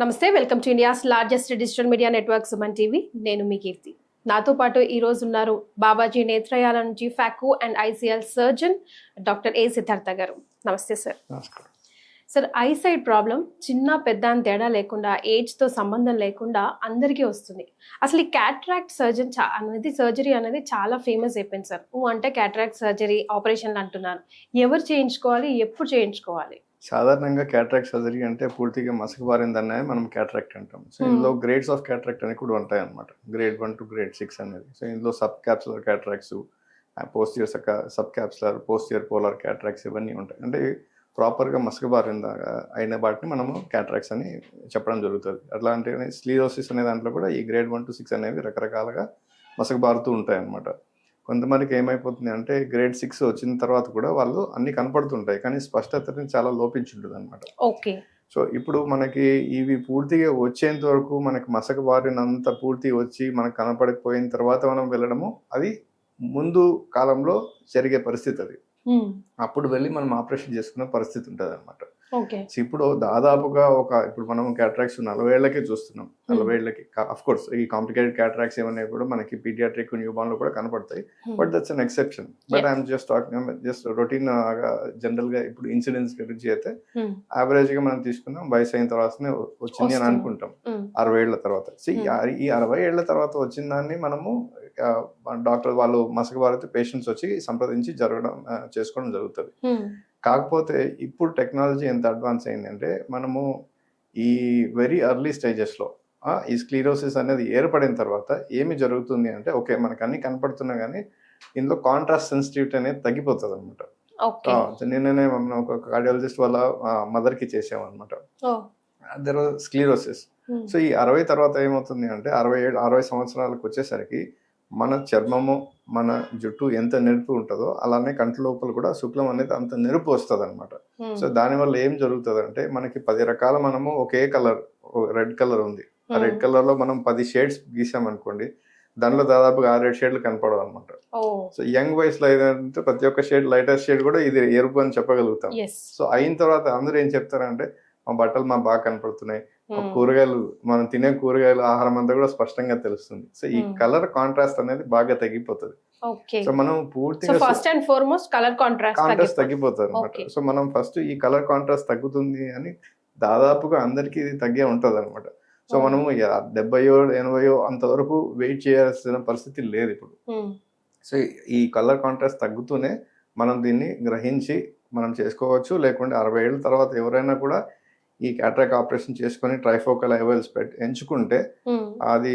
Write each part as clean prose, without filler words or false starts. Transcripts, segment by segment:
నమస్తే, welcome to India's largest digital media network Suman TV. నేను మీ కీర్తి. నాతో పాటు ఈ రోజు ఉన్నారు బాబాజీ నేత్రయాల నుంచి phaco and ICL surgeon doctor A Siddhartha గారు. నమస్తే సార్. నమస్కారం సార్, ఐసైట్ ప్రాబ్లం చిన్న పెద్ద అని తేడా లేకుండా, ఏజ్తో సంబంధం లేకుండా అందరికీ వస్తుంది. అసలు ఈ క్యాట్రాక్ట్ సర్జరీ అనేది చాలా ఫేమస్ అయిపోయింది సార్. అంటే క్యాట్రాక్ట్ సర్జరీ ఆపరేషన్లు అంటున్నారు. ఎవరు చేయించుకోవాలి, ఎప్పుడు చేయించుకోవాలి? సాధారణంగా క్యాట్రాక్ట్ సర్జరీ అంటే పూర్తిగా మసక బారిందనే మనం క్యాట్రాక్ట్ అంటాం. సో ఇందులో గ్రేడ్స్ ఆఫ్ క్యాట్రాక్ట్ అని కూడా ఉంటాయి అన్నమాట. గ్రేడ్ 1 టు గ్రేడ్ 6 అనేది. సో ఇందులో sub capsular cataracts, posterior sub capsular, posterior polar cataracts ఇవన్నీ ఉంటాయి. అంటే ప్రాపర్గా మసక బారింద అయిన వాటిని మనము క్యాట్రాక్ట్స్ అని చెప్పడం జరుగుతుంది. అట్లా అంటే స్క్లీరోసిస్ అనే దాంట్లో కూడా ఈ గ్రేడ్ 1 to 6 అనేవి రకరకాలుగా మసక బారుతూ ఉంటాయి అన్నమాట. కొంతమందికి ఏమైపోతుంది అంటే గ్రేడ్ 6 వచ్చిన తర్వాత కూడా వాళ్ళు అన్ని కనపడుతుంటాయి, కానీ స్పష్టతని చాలా లోపించుంటుంది అనమాట. ఓకే. సో ఇప్పుడు మనకి ఇవి పూర్తిగా వచ్చేంత వరకు మనకి మసక బారినంత పూర్తి వచ్చి మనకు కనపడకపోయిన తర్వాత మనం వెళ్ళడము అది ముందు కాలంలో జరిగే పరిస్థితి. అది అప్పుడు వెళ్ళి మనం ఆపరేషన్ చేసుకునే పరిస్థితి ఉంటుంది అనమాట. ఇప్పుడు దాదాపుగా ఇప్పుడు మనం క్యాట్రాక్ట్స్ 40 ఏళ్లకే చూస్తున్నాం. 40 ఏళ్లకి అఫ్ కోర్స్ ఈ కాంప్లికేటెడ్ క్యాట్రాక్ట్స్ ఏమన్నా కూడా మనకి పీడియాట్రిక్ న్యూబార్న్ లో కూడా కనపడతాయి. But that's an exception. But I'm just talking just routine general గా ఇప్పుడు ఇన్సిడెంట్స్ గురించి అయితే యావరేజ్ గా మనం తీసుకున్నాం వయసు అయిన తర్వాతనే వచ్చింది అని అనుకుంటాం. 60 ఏళ్ల తర్వాత. ఈ 60 ఏళ్ల తర్వాత వచ్చిన దాన్ని మనము డాక్టర్ వాళ్ళు మసక బారితే పేషెంట్స్ వచ్చి సంప్రదించి చేసుకోవడం జరుగుతుంది. కాకపోతే ఇప్పుడు టెక్నాలజీ ఎంత అడ్వాన్స్ అయిందంటే మనము ఈ వెరీ ఎర్లీ స్టేజెస్లో ఈ స్క్లీరోసిస్ అనేది ఏర్పడిన తర్వాత ఏమి జరుగుతుంది అంటే ఓకే మనకు అన్ని కనపడుతున్నా కానీ ఇందులో కాంట్రాస్ట్ సెన్సిటివిటీ అనేది తగ్గిపోతుంది అనమాట. నిన్ననే మనం ఒక కార్డియాలజిస్ట్ వాళ్ళ మదర్కి చేసామన్నమాట. There was sclerosis. సో ఈ 60 తర్వాత ఏమవుతుంది అంటే 60 సంవత్సరాలకు వచ్చేసరికి మన చర్మము మన జుట్టు ఎంత నెరుపు ఉంటుందో అలానే కంటి లోపల కూడా శుక్లం అనేది అంత నెరుపు వస్తుంది అనమాట. సో దానివల్ల ఏం జరుగుతుంది అంటే మనకి 10 రకాల మనము ఒకే కలర్ రెడ్ కలర్ ఉంది. ఆ రెడ్ కలర్ లో మనం 10 షేడ్స్ గీసామనుకోండి, దానిలో దాదాపుగా 6-7 షేడ్లు కనపడవు అనమాట. సో యంగ్ వయసులో ఏదంటే ప్రతి ఒక్క షేడ్ లైటర్ షేడ్ కూడా ఇది ఎరుపు అని చెప్పగలుగుతాం. సో అయిన తర్వాత అందరూ ఏం చెప్తారంటే మా బట్టలు బాగా కనపడుతున్నాయి, కూరగాయలు మనం తినే కూరగాయలు ఆహారం అంతా కూడా స్పష్టంగా తెలుస్తుంది. సో ఈ కలర్ కాంట్రాస్ట్ అనేది బాగా తగ్గిపోతుంది. సో మనం పూర్తిగా first and foremost colour contrast తగ్గిపోతుంది అనమాట. సో మనం ఫస్ట్ ఈ కలర్ కాంట్రాస్ట్ తగ్గుతుంది అని దాదాపుగా అందరికి ఇది తగ్గే ఉంటది అనమాట. సో మనము 70-80 అంతవరకు వెయిట్ చేయాల్సిన పరిస్థితి లేదు ఇప్పుడు. సో ఈ కలర్ కాంట్రాస్ట్ తగ్గుతూనే మనం దీన్ని గ్రహించి మనం చేసుకోవచ్చు. లేకుంటే 60 ఏళ్ళ తర్వాత ఎవరైనా కూడా ఈ క్యాట్రాక్ట్ ఆపరేషన్ చేసుకుని ట్రైఫోకల్ ఐవల్స్ ఎంచుకుంటే అది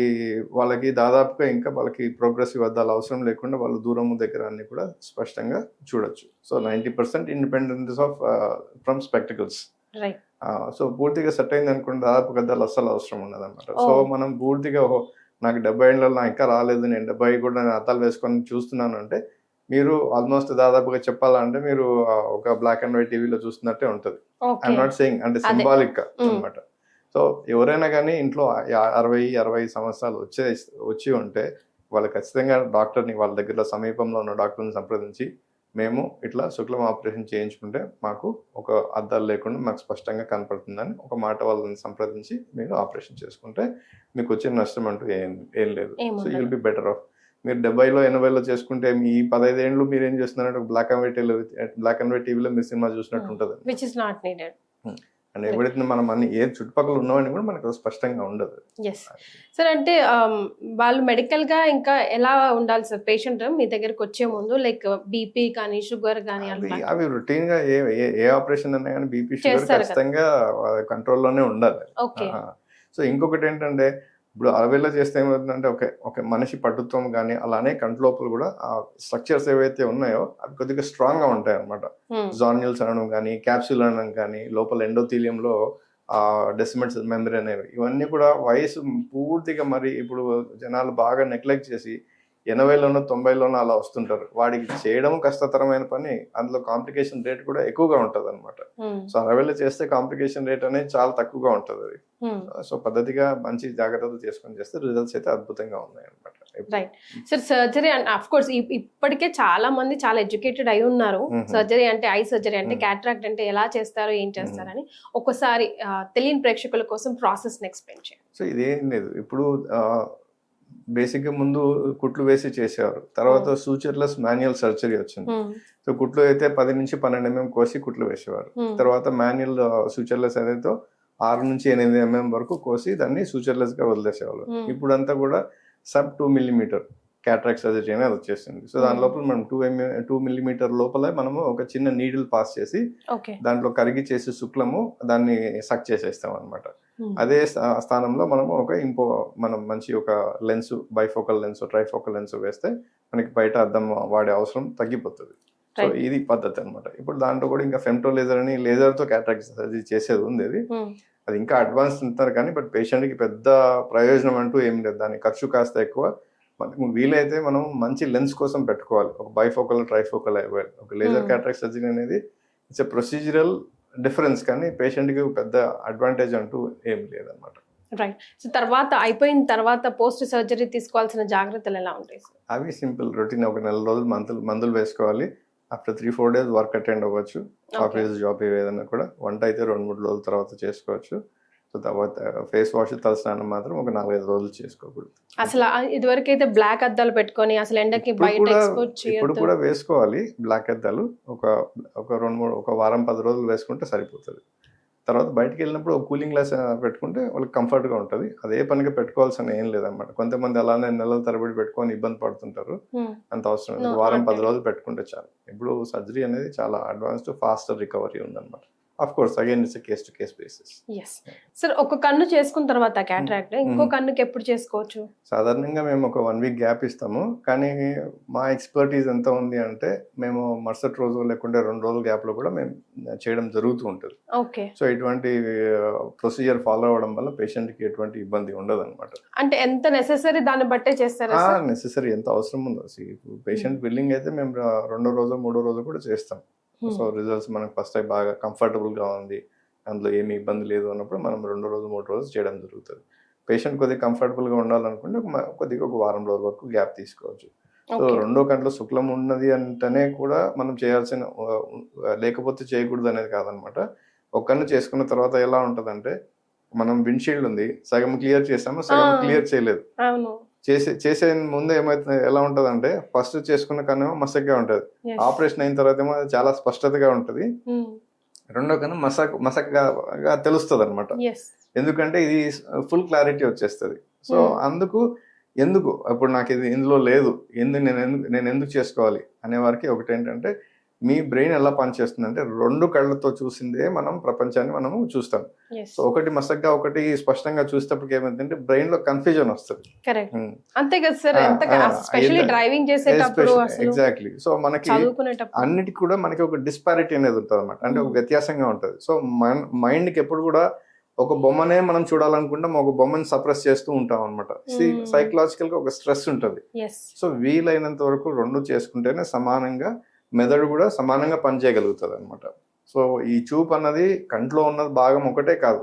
వాళ్ళకి దాదాపుగా ఇంకా వాళ్ళకి ప్రోగ్రెసివ్ అద్దాలు అవసరం లేకుండా వాళ్ళు దూరం దగ్గర అన్ని కూడా స్పష్టంగా చూడొచ్చు. So 90% independence of from spectacles. So పూర్తిగా సెట్ అయింది అనుకుంటే దాదాపు అద్దాలు అస్సలు అవసరం ఉండదు అనమాట. సో మనం పూర్తిగా నాకు 70 ఏళ్ళలో ఇంకా రాలేదు, నేను 70 కూడా నేను అద్దాలు వేసుకొని చూస్తున్నాను అంటే మీరు ఆల్మోస్ట్ దాదాపుగా చెప్పాలంటే మీరు ఒక బ్లాక్ అండ్ వైట్ టీవీలో చూస్తున్నట్టే ఉంటుంది. ఐఎమ్ నాట్ సేయింగ్ అంటే సింబాలిక్ అనమాట. సో ఎవరైనా కానీ ఇంట్లో 60-65 సంవత్సరాలు వచ్చి ఉంటే వాళ్ళు ఖచ్చితంగా డాక్టర్ని వాళ్ళ దగ్గర సమీపంలో ఉన్న డాక్టర్ని సంప్రదించి మేము ఇట్లా శుక్లం ఆపరేషన్ చేయించుకుంటే మాకు ఒక అద్దాలు లేకుండా మాకు స్పష్టంగా కనపడుతుందని ఒక మాట వాళ్ళని సంప్రదించి మీరు ఆపరేషన్ చేసుకుంటే మీకు వచ్చే నష్టం అంటూ ఏం లేదు. So you will be better of. మీరు 70-80లో చేసుకుంటే మీ 15 ఏళ్ళు మీరు ఏం చేస్తున్నారంటే బ్లాక్ అండ్ వైట్ టీవీలో మీరు సినిమా చూసినట్టు ఉంటుంది. అండ్ ఎప్పుడైతే మనం అన్ని ఏ చుట్టుపక్కల ఉన్నామని కూడా మనకు స్పష్టంగా ఉండదు. సార్, అంటే వాళ్ళు మెడికల్ గా ఇంకా ఎలా ఉండాలి సార్ పేషెంట్ మీ దగ్గరకు వచ్చే ముందు? లైక్ బీపీ కానీ షుగర్ కానీ అవి రొటీన్ గా ఏ ఆపరేషన్ అన్నా కానీ బీపీ షుగర్ ఖచ్చితంగా కంట్రోల్లోనే ఉండాలి. సో ఇంకొకటి ఏంటంటే ఇప్పుడు 60లో చేస్తే ఏమవుతుందంటే ఒక మనిషి పట్టుత్వం కానీ అలానే కంటి లోపల కూడా ఆ స్ట్రక్చర్స్ ఏవైతే ఉన్నాయో అవి కొద్దిగా స్ట్రాంగ్ గా ఉంటాయి అనమాట. జాన్యూల్స్ అనడం కానీ క్యాప్సూల్ అనడం కానీ లోపల ఎండోథీలియంలో డెసిమెట్స్ మెంబ్రేన్ అనేవి ఇవన్నీ కూడా వయసు పూర్తిగా మరి ఇప్పుడు జనాలు బాగా నెగ్లెక్ట్ చేసి 80లోనో 90లోనో అలా వస్తుంటారు. వాడికి చేయడం కష్టతరమైన పని, అందులో కాంప్లికేషన్ రేట్ కూడా ఎక్కువగా ఉంటది అనమాట. సో 60లో చేస్తే కాంప్లికేషన్ రేట్ అనేది చాలా తక్కువగా ఉంటది. అది సో పద్ధతిగా మంచి జాగ్రత్తలు చేసుకొని చేస్తే రిజల్ట్స్ అయితే అద్భుతంగా ఉన్నాయి అనమాట. Right sir. Surgery and of course ఇప్పటికే చాలా మంది చాలా ఎడ్యుకేటెడ్ అయి ఉన్నారు. సర్జరీ అంటే ఐ సర్జరీ అంటే క్యాట్రాక్ట్ అంటే ఎలా చేస్తారు ఏం చేస్తారని ఒక్కసారి తెలియని ప్రేక్షకుల కోసం ప్రాసెస్ ఎక్స్ప్లెయిన్ చేయండి. సో ఇదేం లేదు, ఇప్పుడు బేసిక్ గా ముందు కుట్లు వేసి చేసేవారు, తర్వాత సూచర్లెస్ మాన్యువల్ సర్జరీ వచ్చింది. సో కుట్లు అయితే 10 నుంచి 12 mm కోసి కుట్లు వేసేవారు. తర్వాత మాన్యువల్ సూచర్లెస్ ఏదైతే 6 నుంచి 8 mm వరకు కోసి దాన్ని సూచర్లెస్ గా వదిలేసేవాళ్ళు. ఇప్పుడు అంతా కూడా సబ్ 2 mm క్యాట్రాక్ట్ సర్జరీ అనేది వచ్చేసింది. సో దాని లోపల మనం 2 mm లోపల మనము ఒక చిన్న నీడిల్ పాస్ చేసి దాంట్లో కరిగి చేసి శుక్లము దాన్ని సక్ చేసేస్తాం అనమాట. అదే స్థానంలో మనము మనం మంచి ఒక lens, bifocal lens, trifocal lens వేస్తే మనకి బయట అద్దం వాడే అవసరం తగ్గిపోతుంది. సో ఇది పద్ధతి అనమాట. ఇప్పుడు దాంట్లో కూడా ఇంకా ఫెమ్టో లేజర్ అని లేజర్ తో క్యాట్రాక్ట్ సర్జరీ చేసేది ఉంది. అది ఇంకా అడ్వాన్స్ ఉంటారు కానీ బట్ పేషెంట్ కి పెద్ద ప్రయోజనం అంటూ ఏం లేదు. దాని ఖర్చు కాస్త ఎక్కువ. మనకు వీలైతే మనం మంచి లెన్స్ కోసం పెట్టుకోవాలి. ఒక బైఫోకల్, ట్రైఫోకల్ ఒక లేజర్ క్యాట్రాక్ట్ సర్జరీ అనేది ఇట్స్ ఎ ప్రొసీజరల్ డిఫరెన్స్, కానీ పేషెంట్ కి పెద్ద అడ్వాంటేజ్ అంటూ ఏం లేదన్నమాట. రైట్. సో తర్వాత అయిపోయిన తర్వాత పోస్ట్ సర్జరీ తీసుకోవాల్సిన జాగ్రత్తలు ఎలా ఉంటాయి? అవి సింపుల్ రొటీన్. ఒక నెల రోజులు మందులు వేసుకోవాలి. ఆఫ్టర్ 3-4 days వర్క్ అటెండ్ అవ్వచ్చు. ఆఫీస్ జాబ్ ఏదైనా కూడా. వంట అయితే 2-3 రోజుల తర్వాత చేసుకోవచ్చు. సో తర్వాత ఫేస్ వాష్, తలస్నానం మాత్రం ఒక 4-5 రోజులు చేసుకోకూడదు. అసలు ఇదివరకు అయితే బ్లాక్ అద్దాలు పెట్టుకొని అసలు ఎండకి బయట ఎక్స్పోజ్ చేయొద్దు. ఇప్పుడు కూడా వేసుకోవాలి బ్లాక్ అద్దాలు. ఒక వారం 10 రోజులు వేసుకుంటే సరిపోతుంది. తర్వాత బయటకు వెళ్ళినప్పుడు ఒక కూలింగ్ గ్లాస్ పెట్టుకుంటే వాళ్ళకి కంఫర్ట్గా ఉంటుంది. అదే పనిగా పెట్టుకోవాల్సిన ఏం లేదన్నమాట. కొంతమంది అలానే నెలల తరబడి పెట్టుకొని ఇబ్బంది పడుతుంటారు. అంత అవసరం లేదు. వారం 10 రోజులు పెట్టుకుంటే చాలు. ఇప్పుడు సర్జరీ అనేది చాలా అడ్వాన్స్డ్, ఫాస్టర్ రికవరీ ఉందన్నమాట. Of course again it's case to case basis. yes sir. ఒక కన్ను చేసుకున్న తర్వాత క్యాట్రాక్ట్ ఇంకో కన్నుకి ఎప్పుడు చేసుకోవచ్చు? సాధారణంగా మేము ఒక 1 week గ్యాప్ ఇస్తాము. కానీ మా ఎక్స్పర్టీజ్ ఎంత ఉంది అంటే మేము మరుసటి రోజు లేకుంటే 2 రోజుల గ్యాప్ లో కూడా మేము చేయడం జరుగుతూ ఉంటుంది. ఓకే. సో ఇటువంటి ప్రొసీజర్ ఫాలో అవ్వడం వల్ల పేషెంట్ కి ఎటువంటి ఇబ్బంది ఉండదు అనమాట. అంటే ఎంత నెసెసరీ దాన్ని బట్టే చేస్తారా? నెసెసరీ ఎంత అవసరం ఉందో. పేషెంట్ బిల్లింగ్ అయితే మేము 2వ రోజు 3వ రోజు కూడా చేస్తాం. సో రిజల్ట్స్ మనకు ఫస్ట్ టైం బాగా కంఫర్టబుల్ గా ఉంది, అందులో ఏమి ఇబ్బంది లేదు అన్నప్పుడు మనం 2వ రోజు 3వ రోజు చేయడం జరుగుతుంది. పేషెంట్ కొద్దిగా కంఫర్టబుల్ గా ఉండాలనుకుంటే కొద్దిగా ఒక వారం రోజుల వరకు గ్యాప్ తీసుకోవచ్చు. సో 2వ కంట్లో శుక్లం ఉన్నది అంటేనే కూడా మనం చేయాల్సిన, లేకపోతే చేయకూడదు అనేది కాదనమాట. ఒక కన్ను చేసుకున్న తర్వాత ఎలా ఉంటదంటే, మనం విండ్షీల్డ్ ఉంది, సగం క్లియర్ చేసాము, సగం క్లియర్ చేయలేదు. చేసే ముందు ఏమైతుంది, ఎలా ఉంటది అంటే ఫస్ట్ చేసుకున్న కన్ను మసగ్గా ఉంటది. ఆపరేషన్ అయిన తర్వాత ఏమో అది చాలా స్పష్టతగా ఉంటది. 2వ కన్ను మసగ్గా తెలుస్తుంది అనమాట. ఎందుకంటే ఇది ఫుల్ క్లారిటీ వచ్చేస్తుంది. సో ఎందుకు ఇప్పుడు నాకు ఇది ఇందులో లేదు, నేను ఎందుకు చేసుకోవాలి అనే వారికి ఒకటి ఏంటంటే, మీ బ్రెయిన్ ఎలా పనిచేస్తుంది అంటే 2 కళ్ళతో చూసిందే మనం ప్రపంచాన్ని మనము చూస్తాం. సో ఒకటి మసగ్గా ఒకటి స్పష్టంగా చూసేటప్పటికి ఏమైందంటే బ్రెయిన్ లో కన్ఫ్యూజన్ వస్తుంది. ఎగ్జాక్ట్లీ. సో మనకి అన్నిటికీ కూడా మనకి ఒక డిస్పారిటీ అనేది ఉంటుంది అనమాట. అంటే ఒక వ్యత్యాసంగా ఉంటుంది. సో మైండ్ కి ఎప్పుడు కూడా ఒక బొమ్మనే మనం చూడాలనుకుంటాం, ఒక బొమ్మని సప్రెస్ చేస్తూ ఉంటాం అనమాట. సైకలాజికల్ గా ఒక స్ట్రెస్ ఉంటుంది. సో వీలైనంత వరకు 2 చేసుకుంటేనే సమానంగా మెదడు కూడా సమానంగా పనిచేయగలుగుతుంది అనమాట. సో ఈ చూపు అన్నది కంట్లో ఉన్నది భాగం ఒకటే కాదు,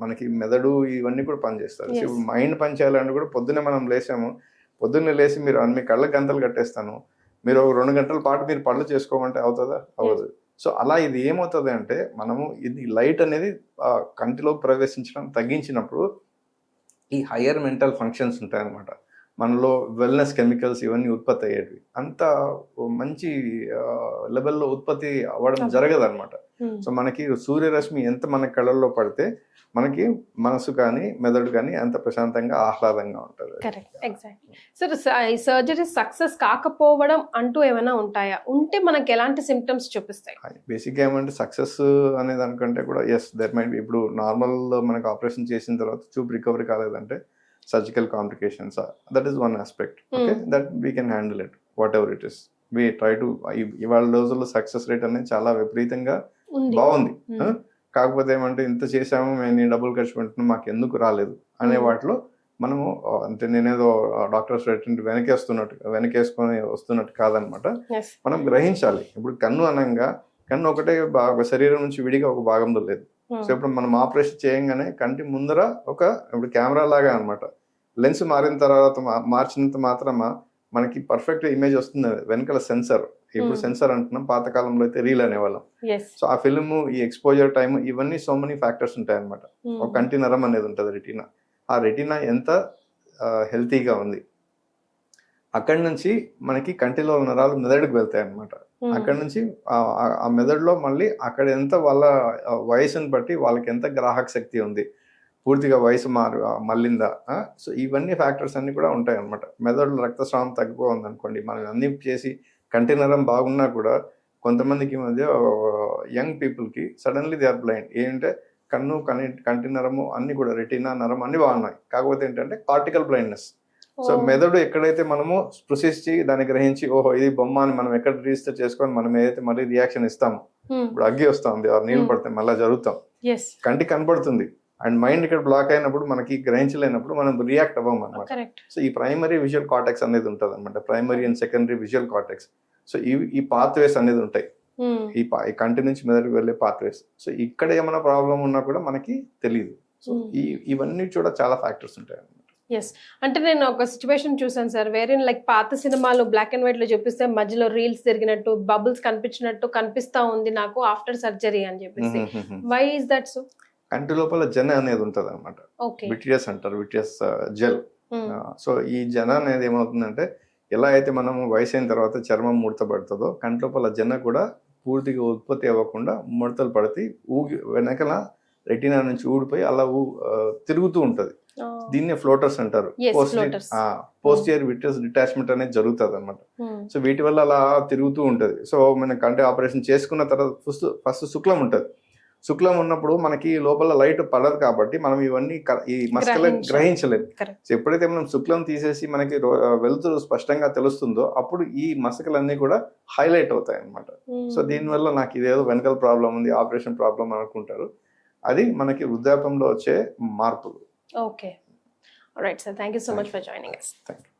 మనకి మెదడు ఇవన్నీ కూడా పనిచేస్తారు. ఇప్పుడు మైండ్ పనిచేయాలంటే కూడా పొద్దున్నే లేచి మీరు మీ కళ్ళకి గంటలు కట్టేస్తాను, మీరు 2 గంటల పాటు మీరు పళ్ళు చేసుకోమంటే అవుతుందా? అవ్వదు. సో అలా ఇది ఏమవుతుంది అంటే, మనము ఇది లైట్ అనేది కంటిలోకి ప్రవేశించడం తగ్గించినప్పుడు ఈ హయ్యర్ మెంటల్ ఫంక్షన్స్ ఉంటాయన్నమాట. మనలో వెల్నెస్ కెమికల్స్ ఇవన్నీ ఉత్పత్తి అయ్యేవి అంత మంచి లెవెల్లో ఉత్పత్తి అవ్వడం జరగదు అనమాట. సో మనకి సూర్యరశ్మి ఎంత మన కళ్ళల్లో పడితే మనకి మనసు కానీ మెదడు కానీ అంత ప్రశాంతంగా ఆహ్లాదంగా ఉంటుంది. సార్, ఈ సర్జరీ సక్సెస్ కాకపోవడం అంటూ ఏమైనా ఉంటాయా? ఉంటే మనకి ఎలాంటి సిమ్టమ్స్ చూపిస్తాయి? బేసిక్గా ఏమంటే సక్సెస్ అనేది అనుకుంటే కూడా దర్ మైట్ బి. ఇప్పుడు నార్మల్ మనకు ఆపరేషన్ చేసిన తర్వాత చూపు recovery కాలేదంటే surgical complications that is one aspect. Okay, that we can handle it whatever it is. We try to ఇవాళ రోజుల్లో సక్సెస్ రేట్ అనేది చాలా విపరీతంగా బాగుంది. కాకపోతే ఏమంటే ఇంత చేసాము, మేము డబ్బులు ఖర్చు పెడుతున్నాం, మాకు ఎందుకు రాలేదు అనే వాటిలో మనము అంటే నేనేదో డాక్టర్స్ వెనకేసుకొని వస్తున్నట్టు కాదనమాట. మనం గ్రహించాలి. ఇప్పుడు కన్ను అనంగా కన్ను ఒకటే శరీరం నుంచి విడిగా ఒక భాగంలో లేదు. సో ఇప్పుడు మనం ఆపరేషన్ చేయంగానే కంటి ముందర ఇప్పుడు కెమెరా లాగా అనమాట, లెన్స్ మారిన తర్వాత మార్చినంత మాత్రమా మనకి పర్ఫెక్ట్ ఇమేజ్ వస్తుంది. వెనకాల సెన్సర్, ఇప్పుడు సెన్సర్ అంటున్నాం, పాతకాలంలో అయితే రీల్ అనేవాళ్ళం. సో ఆ ఫిల్మ్, ఈ ఎక్స్పోజర్ టైం, ఇవన్నీ సో మెనీ ఫ్యాక్టర్స్ ఉంటాయి అనమాట. ఒక కంటి నరం అనేది ఉంటుంది రెటీనా. ఆ రెటీనా ఎంత హెల్తీగా ఉంది, అక్కడి నుంచి మనకి కంటిలో నరాలు మెదడుకు వెళ్తాయి అనమాట. అక్కడి నుంచి ఆ మెదడులో మళ్ళీ అక్కడ ఎంత వాళ్ళ వయసుని బట్టి వాళ్ళకి ఎంత గ్రాహక శక్తి ఉంది, పూర్తిగా వయసు మళ్ళిందా, సో ఇవన్నీ ఫ్యాక్టర్స్ అన్ని కూడా ఉంటాయి అనమాట. మెదడులో రక్తస్రావం తగ్గిపోతుంది అనుకోండి, మనం అన్ని చేసి కంటి నరం బాగున్నా కూడా కొంతమందికి మధ్య యంగ్ పీపుల్కి సడన్లీ దే ఆర్ బ్లైండ్. ఏంటంటే కన్ను, కంటి నరము అన్ని కూడా, రెటీనా నరం అన్ని బాగున్నాయి, కాకపోతే ఏంటంటే కార్టికల్ బ్లైండ్నెస్. సో మెదడు ఎక్కడైతే మనము స్పృశించి దాన్ని గ్రహించి, ఓహో ఇది బొమ్మ అని మనం ఎక్కడ రిజిస్టర్ చేసుకొని మనం ఏదైతే మళ్ళీ రియాక్షన్ ఇస్తాము, ఇప్పుడు అగ్గి వస్తుంది, నీళ్ళు పడితే మళ్ళీ జరుగుతాం, కంటికి కనపడుతుంది, అండ్ మైండ్ ఇక్కడ బ్లాక్ అయినప్పుడు మనకి గ్రహించలేనప్పుడు మనం రియాక్ట్ అవ్వం అనమాట. సో ఈ ప్రైమరీ విజువల్ కార్టెక్స్ అనేది ఉంటుంది అనమాట, primary and secondary visual cortex. So ఈ పాత్వేస్ అనేది ఉంటాయి, ఈ కంటి నుంచి మెదడుకు వెళ్ళే పాత్వేస్. సో ఇక్కడ ఏమైనా ప్రాబ్లం ఉన్నా కూడా మనకి తెలియదు. సో ఇవన్నీ కూడా చాలా ఫ్యాక్టర్స్ ఉంటాయి అనమాట. ఎస్, అంటే నేను ఒక సిచ్యువేషన్ చూసాను సార్, వేరే లైక్ పాత సినిమాలు బ్లాక్ అండ్ వైట్ లో చూపిస్తే మధ్యలో రీల్స్ తిరిగినట్టు, బబుల్స్ కనిపించినట్టు కనిపిస్తా ఉంది నాకు ఆఫ్టర్ సర్జరీ అని చెప్పేసి. Why is that so? కంటి లోపల జన అనేది ఉంటది అనమాట, విట్రియస్ అంటారు, విట్రియస్ జెల్. సో ఈ జన అనేది ఏమవుతుందంటే, ఎలా అయితే మనము వయసు అయిన తర్వాత చర్మం ముడత పడుతుందో, కంటి లోపల జన కూడా పూర్తిగా ఉత్పత్తి అవ్వకుండా ముడతలు పడితే వెనకల రెటీనా నుంచి ఊడిపోయి అలా తిరుగుతూ ఉంటది. దీన్నే ఫ్లోటర్స్ అంటారు. పోస్టియర్ విట్రియస్ డిటాచ్మెంట్ అనేది జరుగుతుంది అనమాట. సో వీటి వల్ల అలా తిరుగుతూ ఉంటది. సో మన కంటి ఆపరేషన్ చేసుకున్న తర్వాత ఫస్ట్ శుక్లం ఉంటది. శుక్లం ఉన్నప్పుడు మనకి లోపల లైట్ పడదు కాబట్టి మనం ఇవన్నీ ఈ మస్కల్ గ్రహించలేము. సో ఎప్పుడైతే మనం శుక్లం తీసేసి మనకి వెలుతురు స్పష్టంగా తెలుస్తుందో అప్పుడు ఈ మస్కలన్నీ కూడా హైలైట్ అవుతాయి అనమాట. సో దీనివల్ల నాకు ఇదేదో వెనకల్ ప్రాబ్లం ఉంది, ఆపరేషన్ ప్రాబ్లం అనుకుంటారు. అది మనకి వృద్ధాప్యంలో వచ్చే మార్పులు. Okay. All right, sir. Thank you so much for joining us. Thank you.